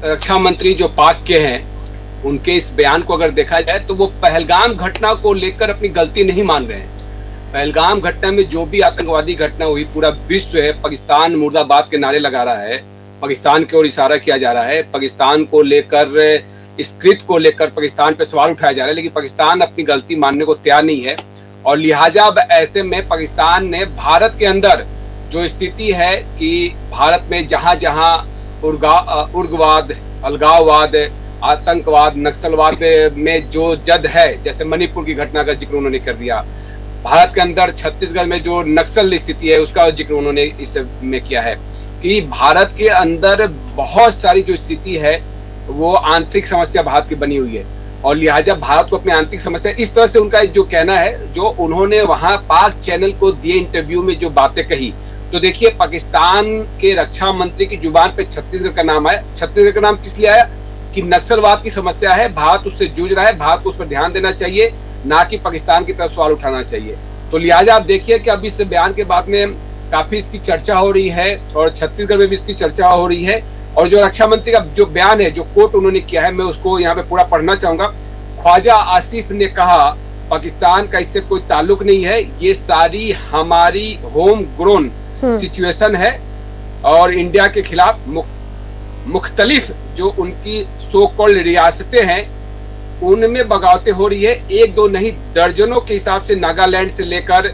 रक्षा मंत्री जो पाक के हैं, उनके इस बयान को अगर देखा जाए तो वो पहलगाम घटना को लेकर अपनी गलती नहीं मान रहे हैं। पहलगाम घटना में जो भी आतंकवादी घटना हुई, पूरा विश्व है पाकिस्तान मुर्दाबाद के नारे लगा रहा है, पाकिस्तान की ओर इशारा किया जा रहा है, पाकिस्तान को लेकर, इस कृत्य को लेकर पाकिस्तान पे सवाल उठाया जा रहा है, लेकिन पाकिस्तान अपनी गलती मानने को तैयार नहीं है। और लिहाजा अब ऐसे में पाकिस्तान ने भारत के अंदर जो स्थिति है कि भारत में जहां जहां उग्रवाद, अलगाववाद, आतंकवाद, नक्सलवाद में जो जद है, जैसे मणिपुर की घटना का जिक्र उन्होंने कर दिया, भारत के अंदर छत्तीसगढ़ में जो नक्सल स्थिति है उसका जिक्र उन्होंने इसमें किया है कि भारत के अंदर बहुत सारी जो स्थिति है वो आंतरिक समस्या भारत की बनी हुई है। और लिहाजा भारत को अपनी आंतरिक समस्या, इस तरह से उनका जो कहना है, जो उन्होंने वहां पाक चैनल को दिए इंटरव्यू में जो बातें कही, तो देखिए पाकिस्तान के रक्षा मंत्री की जुबान पे छत्तीसगढ़ का नाम आया। छत्तीसगढ़ का नाम किस लिए आया कि नक्सलवाद की समस्या है, भारत उससे जूझ रहा है, भारत को उस पर ध्यान देना चाहिए, ना कि पाकिस्तान की तरफ सवाल उठाना चाहिए। तो लिहाजा आप देखिए कि अब इस बयान के बाद में काफी इसकी चर्चा हो रही है और छत्तीसगढ़ में भी इसकी चर्चा हो रही है। और जो रक्षा मंत्री का जो बयान है, जो कोट उन्होंने किया है, मैं उसको यहाँ पे पूरा पढ़ना चाहूंगा। ख्वाजा आसिफ ने कहा, पाकिस्तान का इससे कोई ताल्लुक नहीं है, ये सारी हमारी होम ग्रोन सिचुएशन है और इंडिया के खिलाफ मुख्तलिफ जो उनकी सो कॉल्ड रियासतें हैं उनमें बगावतें हो रही है। एक दो नहीं, दर्जनों के हिसाब से नागालैंड से लेकर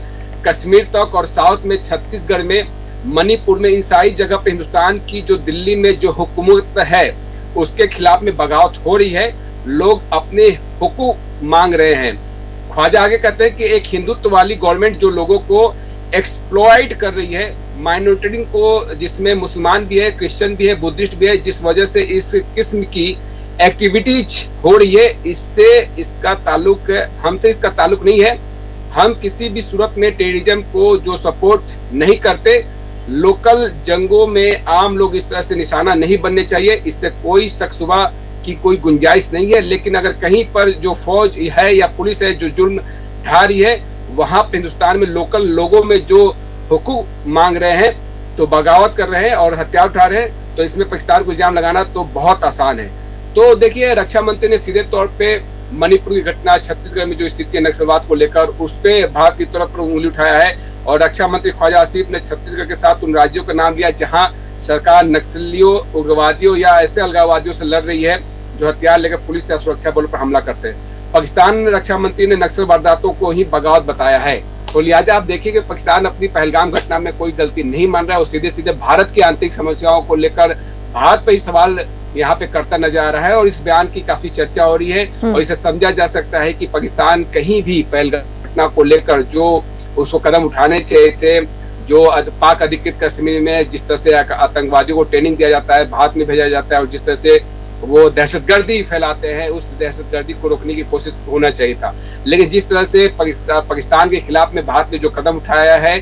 कश्मीर तक और साउथ में छत्तीसगढ़ में, मणिपुर में, इन सारी जगह पे हिंदुस्तान की जो दिल्ली में जो हुकूमत है उसके खिलाफ में बगावत हो रही है। लोग अपने हुकूक मांग रहे हैं। ख्वाजा आगे कहते हैं कि एक हिंदुत्व वाली गवर्नमेंट जो लोगों को एक्सप्लॉइट कर रही है, माइनॉरिटी को, जिसमें मुसलमान भी है, क्रिश्चियन भी है, बुद्धिस्ट भी है, जिस वजह से इस किस्म की एक्टिविटीज हो रही है, इससे इसका ताल्लुक, हमसे इसका ताल्लुक नहीं है। हम किसी भी सूरत में टेररिज्म को जो सपोर्ट नहीं करते। लोकल जंगों में आम लोग इस तरह से निशाना नहीं बनने चाहिए, इससे कोई शक शुबा की कोई गुंजाइश नहीं है। लेकिन अगर कहीं पर जो फौज है या पुलिस है जो जुर्म ढा रही है, वहां पर हिंदुस्तान में लोकल लोगों में जो हुकूक मांग रहे हैं, तो बगावत कर रहे हैं और हथियार उठा रहे हैं, तो इसमें पाकिस्तान को इल्जाम लगाना तो बहुत आसान है। तो देखिए, रक्षा मंत्री ने सीधे तौर पे मणिपुर की घटना, छत्तीसगढ़ में जो स्थिति है नक्सलवाद को लेकर, उस पे भारत की तरफ उंगली उठाया है। और रक्षा मंत्री ख्वाजा आसिफ ने छत्तीसगढ़ के साथ उन राज्यों का नाम लिया जहां सरकार नक्सलियों, उग्रवादियों या ऐसे अलगाववादियों से लड़ रही है जो हथियार लेकर पुलिस या सुरक्षा बलों पर हमला करते हैं। पाकिस्तान रक्षा मंत्री ने नक्सल वारदातों को ही बगावत बताया है। तो लिहाजा आप देखिए कि पाकिस्तान अपनी पहलगाम घटना में कोई गलती नहीं मान रहा है और सीधे सीधे भारत की आंतरिक समस्याओं को लेकर भारत पर ही सवाल यहाँ पे करता नजर आ रहा है। और इस बयान की काफी चर्चा हो रही है और इसे समझा जा सकता है कि पाकिस्तान कहीं भी पहलगाम घटना को लेकर जो उसको कदम उठाने चाहिए थे, जो पाक अधिकृत कश्मीर में जिस तरह से आतंकवादियों को ट्रेनिंग दिया जाता है, भारत में भेजा जाता है और जिस तरह से वो दहशतगर्दी फैलाते हैं, उस दहशतगर्दी को रोकने की कोशिश होना चाहिए था। लेकिन जिस तरह से पाकिस्तान के खिलाफ में भारत ने जो कदम उठाया है,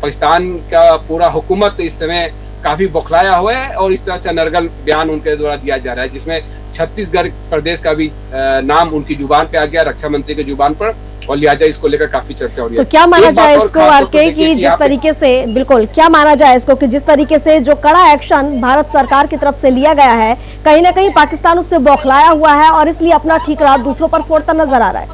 पाकिस्तान का पूरा हुकूमत इस समय काफी बौखलाया हुआ है और इस तरह से अनर्गल बयान उनके द्वारा दिया जा रहा है, जिसमें छत्तीसगढ़ प्रदेश का भी नाम उनकी जुबान पे आ गया, रक्षा मंत्री की जुबान पर, और लिहाजा इसको लेकर काफी चर्चा हो रही है। तो क्या माना जाए इसको आरके कि जिस तरीके से, बिल्कुल क्या माना जाए इसको कि जिस तरीके से जो कड़ा एक्शन भारत सरकार की तरफ से लिया गया है, कहीं ना कहीं पाकिस्तान उससे बौखलाया हुआ है और इसलिए अपना ठीकरा दूसरों पर फोड़ता नजर आ रहा है।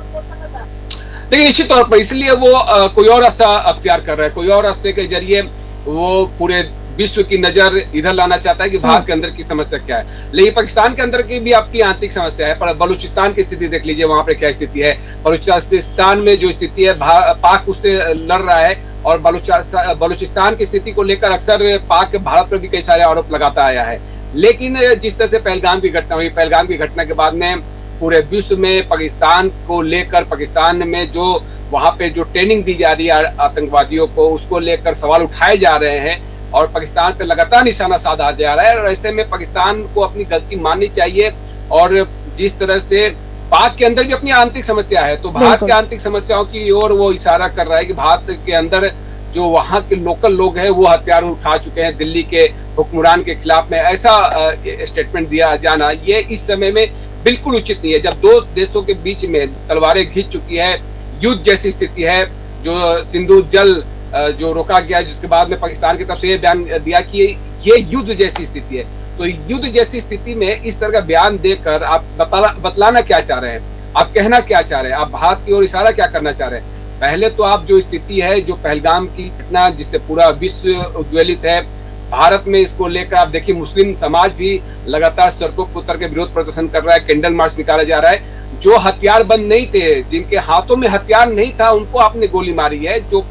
देखिए, निश्चित तौर पर इसलिए वो कोई और रास्ता अख्तियार कर रहा है, कोई और रास्ते के जरिए वो पूरे विश्व की नजर इधर लाना चाहता है कि भारत के अंदर की समस्या क्या है। लेकिन पाकिस्तान के अंदर की भी अपनी आंतरिक समस्या है। पर बलूचिस्तान की स्थिति देख लीजिए, वहां पर क्या स्थिति है। बलूचिस्तान में जो स्थिति है, पाक उससे लड़ रहा है और बलूचिस्तान की स्थिति को लेकर अक्सर पाक भारत पर भी कई सारे आरोप लगाता आया है। लेकिन जिस तरह से पहलगाम की घटना हुई, पहलगाम की घटना के बाद में पूरे विश्व में पाकिस्तान को लेकर, पाकिस्तान में जो वहां पे जो ट्रेनिंग दी जा रही है आतंकवादियों को, उसको लेकर सवाल उठाए जा रहे हैं और पाकिस्तान पे लगातार निशाना साधा जा रहा है। और ऐसे में पाकिस्तान को अपनी गलती माननी चाहिए। और जिस तरह से पाक के अंदर भी अपनी आंतरिक समस्या है, तो भारत की आंतरिक समस्याओं की ओर वो इशारा कर रहा है कि भारत के अंदर जो वहाँ के लोकल लोग हैं वो हथियार उठा चुके हैं दिल्ली के हुक्मरान के खिलाफ में, ऐसा स्टेटमेंट दिया जाना ये इस समय में बिल्कुल उचित नहीं है। जब दो देशों के बीच में तलवारें घिंच चुकी है, युद्ध जैसी स्थिति है, जो सिंधु जल जो रोका गया, जिसके बाद में पाकिस्तान की तरफ से ये बयान दिया कि ये युद्ध जैसी स्थिति है, तो युद्ध जैसी स्थिति में इस तरह का बयान देकर आप बतलाना क्या चाह रहे हैं, आप कहना क्या चाह रहे हैं, आप भारत की ओर इशारा क्या करना चाह रहे हैं? पहले तो आप जो स्थिति है, जो पहलगाम की घटना जिससे पूरा विश्व उद्वेलित है, भारत में इसको लेकर आप देखिए मुस्लिम समाज भी लगातार सड़कों पर उतर के विरोध प्रदर्शन कर रहा है, कैंडल मार्च निकाला जा रहा है। जो हथियारबंद नहीं थे, जिनके हाथों में हथियार नहीं था, उनको आपने गोली मारी है। जो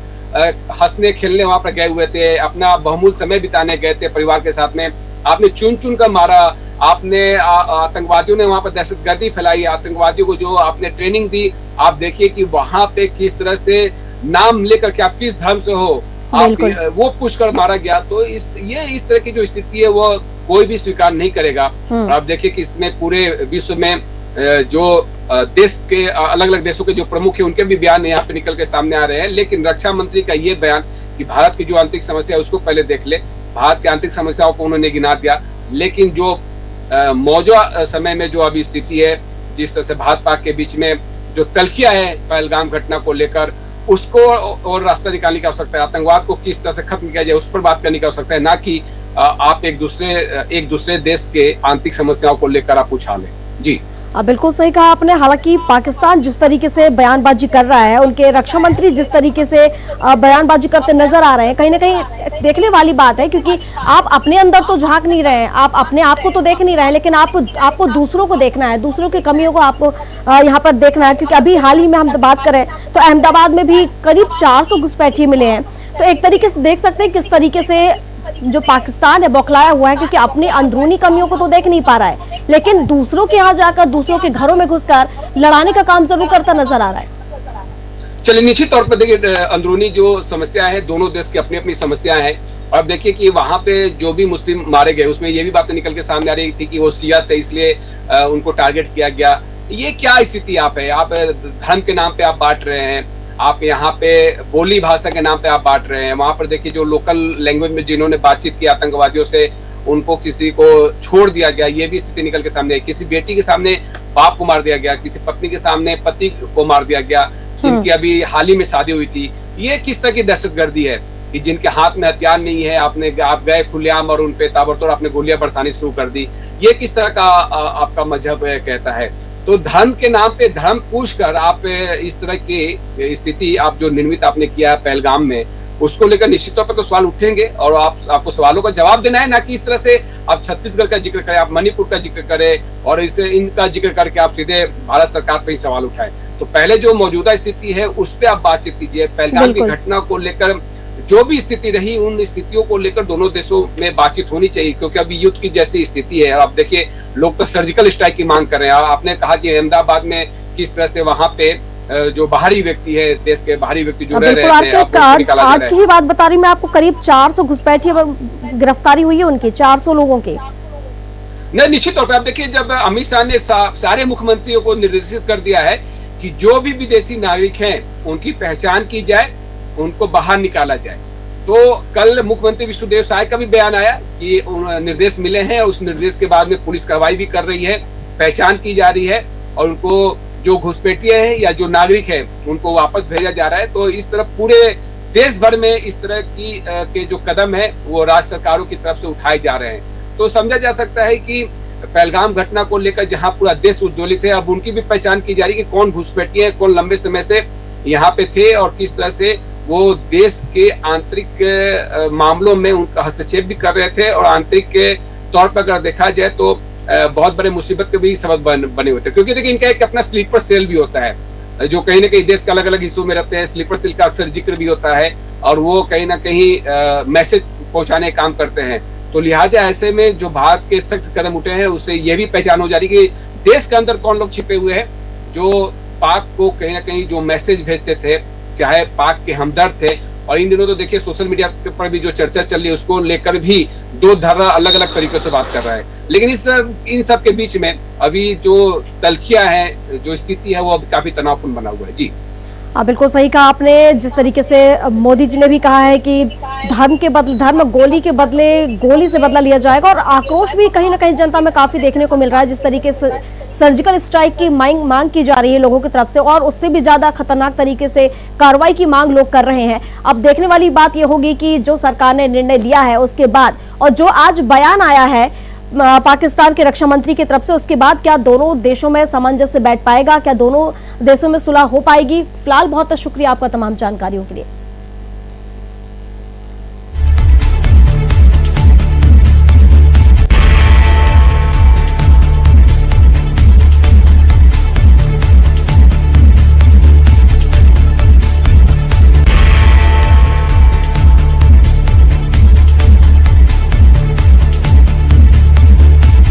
हंसने खेलने वहां पर गए हुए थे, अपना बहुमूल्य समय बिताने गए थे परिवार के साथ में, आपने चुन चुन कर मारा। आपने आतंकवादियों ने वहां पर दहशतगर्दी फैलाई, आतंकवादियों को जो आपने ट्रेनिंग दी, आप देखिए कि वहां पे किस तरह से नाम लेकर के आप किस धर्म से हो, आप वो पूछकर मारा गया। तो इस तरह की जो स्थिति है वो कोई भी स्वीकार नहीं करेगा। और आप देखिए कि इसमें पूरे विश्व में जो देश के अलग अलग देशों के जो प्रमुख है उनके भी बयान यहाँ पे निकल के सामने आ रहे हैं। लेकिन रक्षा मंत्री का ये बयान कि भारत की जो आंतरिक समस्या है उसको पहले देख ले, भारत की आंतरिक समस्याओं को उन्होंने गिना दिया। लेकिन जो मौजूदा समय में जो अभी स्थिति है, जिस तरह से भारत पाक के बीच में जो तल्खिया है पहलगाम घटना को लेकर, उसको और रास्ता निकालने की आवश्यकता है। आतंकवाद को किस तरह से खत्म किया जाए उस पर बात करने की आवश्यकता है, ना कि आप एक दूसरे देश के आंतरिक समस्याओं को लेकर आप उछालें। जी बिल्कुल सही कहा आपने। हालांकि पाकिस्तान जिस तरीके से बयानबाजी कर रहा है, उनके रक्षा मंत्री जिस तरीके से बयानबाजी करते नजर आ रहे हैं, कहीं ना कहीं देखने वाली बात है, क्योंकि आप अपने अंदर तो झांक नहीं रहे हैं, आप अपने आप को तो देख नहीं रहे हैं, लेकिन आपको दूसरों को देखना है, दूसरों की कमियों को आपको यहाँ पर देखना है। क्योंकि अभी हाल ही में हम बात करें तो अहमदाबाद में भी करीब 400 घुसपैठिए मिले हैं। तो एक तरीके से देख सकते हैं किस तरीके से जो पाकिस्तान है बौखलाया हुआ है, क्योंकि अपनी अंदरूनी कमियों को तो देख नहीं पा रहा है, लेकिन दूसरों के यहाँ जाकर, दूसरों के घरों में घुसकर लड़ाने का काम जरूर करता नजर आ रहा है। चलिए, निश्चित तौर पर देखिए अंदरूनी जो समस्या है, दोनों देश की अपनी अपनी समस्याएं हैं। और अब देखिए कि वहां पे जो भी मुस्लिम मारे गए उसमें ये भी बातें निकल के सामने आ रही थी कि वो शिया थे इसलिए उनको टारगेट किया गया। ये क्या स्थिति आप है? आप धर्म के नाम पे आप बांट रहे हैं, आप यहाँ पे बोली भाषा के नाम पे आप बांट रहे हैं। वहां पर देखिए जो लोकल लैंग्वेज में जिन्होंने बातचीत की आतंकवादियों से, उनको किसी को छोड़ दिया गया, ये भी स्थिति निकल के सामने आई। किसी बेटी के सामने बाप को मार दिया गया, किसी पत्नी के सामने पति को मार दिया गया, जिनकी अभी हाल ही में शादी हुई थी। ये किस तरह की दहशतगर्दी है कि जिनके हाथ में हथियार नहीं है, आप गए खुलेआम और उनपे ताबड़तोड़ आपने गोलियां बरसानी शुरू कर दी। ये किस तरह का आपका मजहब कहता है? तो धर्म के नाम पे धर्म पूछकर आप इस तरह की स्थिति आप जो निर्मित आपने किया है पहलगाम में, उसको लेकर निश्चित तौर पर तो सवाल उठेंगे और आपको सवालों का जवाब देना है, ना कि इस तरह से आप छत्तीसगढ़ का जिक्र करें, आप मणिपुर का जिक्र करें और इनका जिक्र करके आप सीधे भारत सरकार पर ही सवाल उठाएं। तो पहले जो मौजूदा स्थिति है उस पर आप बातचीत कीजिए। पहलगाम की घटना को लेकर जो भी स्थिति रही, उन स्थितियों को लेकर दोनों देशों में बातचीत होनी चाहिए, क्योंकि अभी युद्ध की जैसी स्थिति है। और आप देखिए लोग तो सर्जिकल स्ट्राइक की मांग कर रहे हैं। आपने कहा कि अहमदाबाद में किस तरह से वहां पे जो बाहरी व्यक्ति है, देश के बाहरी व्यक्ति जो रह रहे थे, आज की ही बात बता रही मैं आपको, करीब 400 घुसपैठिए गिरफ्तारी हुई है उनकी, 400 लोगों की। नहीं, निश्चित तौर पर आप देखिए जब अमित शाह ने सारे मुख्यमंत्रियों को निर्देशित कर दिया है कि जो भी विदेशी नागरिक हैं उनकी पहचान की जाए, उनको बाहर निकाला जाए। तो कल मुख्यमंत्री विष्णुदेव साय का भी बयान आया कि निर्देश मिले हैं और उस निर्देश के बाद में पुलिस कार्रवाई भी कर रही है, पहचान की जा रही है और उनको जो घुसपैठिए हैं या जो नागरिक है उनको वापस भेजा जा रहा है। तो इस तरह पूरे देश भर में इस तरह की के जो कदम है वो राज्य सरकारों की तरफ से उठाए जा रहे हैं। तो समझा जा सकता है कि पहलगाम घटना को लेकर जहां पूरा देश उद्वेलित है, अब उनकी भी पहचान की जा रही है कि कौन घुसपैठिए, कौन लंबे समय से यहाँ पे थे और किस तरह से वो देश के आंतरिक मामलों में उनका हस्तक्षेप भी कर रहे थे और आंतरिक के तौर पर अगर देखा जाए तो बहुत बड़े मुसीबत के भी सबब बने होते हैं। क्योंकि देखिए इनका एक अपना स्लीपर सेल भी होता है जो कहीं ना कहीं देश के अलग अलग हिस्सों में रहते हैं। स्लीपर सेल का अक्सर जिक्र भी होता है और वो कहीं ना कहीं मैसेज पहुंचाने का काम करते हैं। तो लिहाजा ऐसे में जो भारत के सख्त कदम उठे हैं उससे ये भी पहचान हो जा रही है कि देश के अंदर कौन लोग छिपे हुए हैं जो पाक को कहीं ना कहीं जो मैसेज भेजते थे, चाहे पाक के हमदर्द थे। और इन दिनों तो देखिए सोशल मीडिया पर भी जो चर्चा चल रही है उसको लेकर भी दो धड़ा अलग अलग तरीकों से बात कर रहा है। लेकिन इन सब के बीच में अभी जो तल्खिया है, जो स्थिति है, वो अभी काफी तनावपूर्ण बना हुआ है। जी बिल्कुल सही कहा आपने। जिस तरीके से मोदी जी ने भी कहा है कि धर्म गोली के बदले गोली से बदला लिया जाएगा, और आक्रोश भी कहीं ना कहीं जनता में काफी देखने को मिल रहा है। जिस तरीके से सर्जिकल स्ट्राइक की मांग की जा रही है लोगों की तरफ से, और उससे भी ज्यादा खतरनाक तरीके से कार्रवाई की मांग लोग कर रहे हैं। अब देखने वाली बात यह होगी कि जो सरकार ने निर्णय लिया है उसके बाद, और जो आज बयान आया है पाकिस्तान के रक्षा मंत्री की तरफ से, उसके बाद क्या दोनों देशों में सामंजस्य बैठ पाएगा, क्या दोनों देशों में सुलह हो पाएगी? फिलहाल बहुत शुक्रिया आपका तमाम जानकारियों के लिए।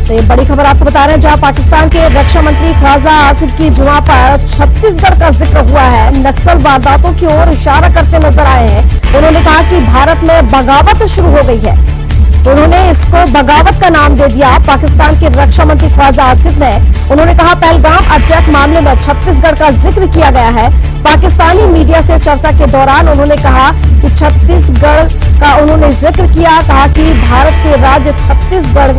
तो ये बड़ी खबर आपको बता रहे हैं, जहां पाकिस्तान के रक्षा मंत्री ख्वाजा आसिफ की जुमा पर छत्तीसगढ़ का जिक्र हुआ है, नक्सल वारदातों की ओर इशारा करते नजर आए हैं। उन्होंने कहा कि भारत में बगावत शुरू हो गई है, उन्होंने इसको बगावत का नाम दे दिया। पाकिस्तान के रक्षा मंत्री ख्वाजा आसिफ ने, उन्होंने कहा पहलगाम अटैक मामले में छत्तीसगढ़ का जिक्र किया गया है। पाकिस्तानी मीडिया से चर्चा के दौरान उन्होंने कहा कि छत्तीसगढ़ का उन्होंने जिक्र किया, कहा कि भारत के राज्य छत्तीसगढ़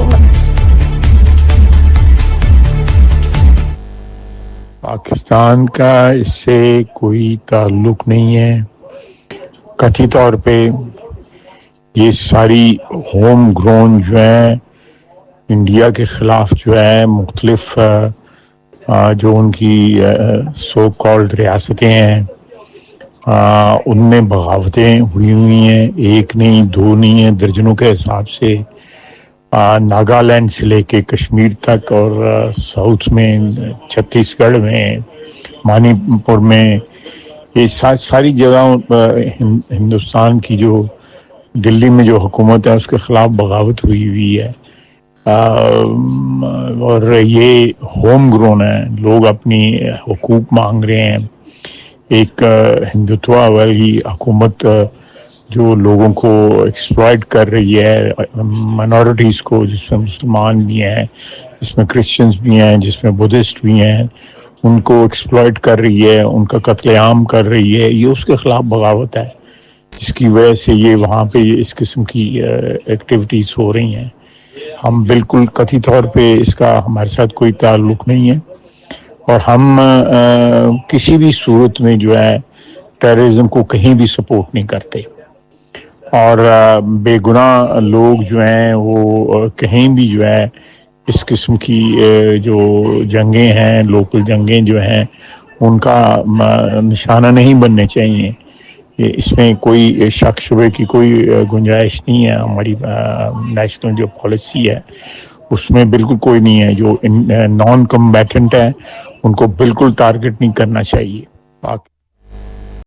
पाकिस्तान का इससे कोई ताल्लुक नहीं है। कथित तौर पे ये सारी होम ग्रोन जो है इंडिया के खिलाफ जो है मुख्तलिफ जो उनकी सो कॉल्ड रियासतें हैं उनमें बगावतें हुई हैं। एक नहीं, दो नहीं है, दर्जनों के हिसाब से। नागालैंड से लेके कश्मीर तक और साउथ में, छत्तीसगढ़ में, मणिपुर में, ये सारी जगह हिंदुस्तान की जो दिल्ली में जो हुकूमत है उसके खिलाफ बगावत हुई है। और ये होम ग्रोन है, लोग अपनी हुकूक मांग रहे हैं। एक हिंदुत्व वाली हुकूमत जो लोगों को एक्सप्लॉइट कर रही है, माइनॉरिटीज़ को, जिसमें मुसलमान भी हैं, जिसमें क्रिश्चियंस भी हैं, जिसमें बुद्धिस्ट भी हैं, उनको एक्सप्लॉइट कर रही है, उनका कत्लेआम कर रही है। ये उसके खिलाफ बगावत है, जिसकी वजह से ये वहाँ पे इस किस्म की एक्टिविटीज़ हो रही हैं। हम बिल्कुल कथित तौर पे इसका हमारे साथ कोई ताल्लुक नहीं है और हम किसी भी सूरत में जो है टेररिज्म को कहीं भी सपोर्ट नहीं करते। और बेगुनाह लोग जो हैं वो कहीं भी जो है इस किस्म की जो जंगें हैं, लोकल जंगें जो हैं, उनका निशाना नहीं बनने चाहिए। इसमें कोई शक शुबे की कोई गुंजाइश नहीं है। हमारी नेशनल जो पॉलिसी है उसमें बिल्कुल कोई नहीं है। जो नॉन कम्बैटेंट है उनको बिल्कुल टारगेट नहीं करना चाहिए।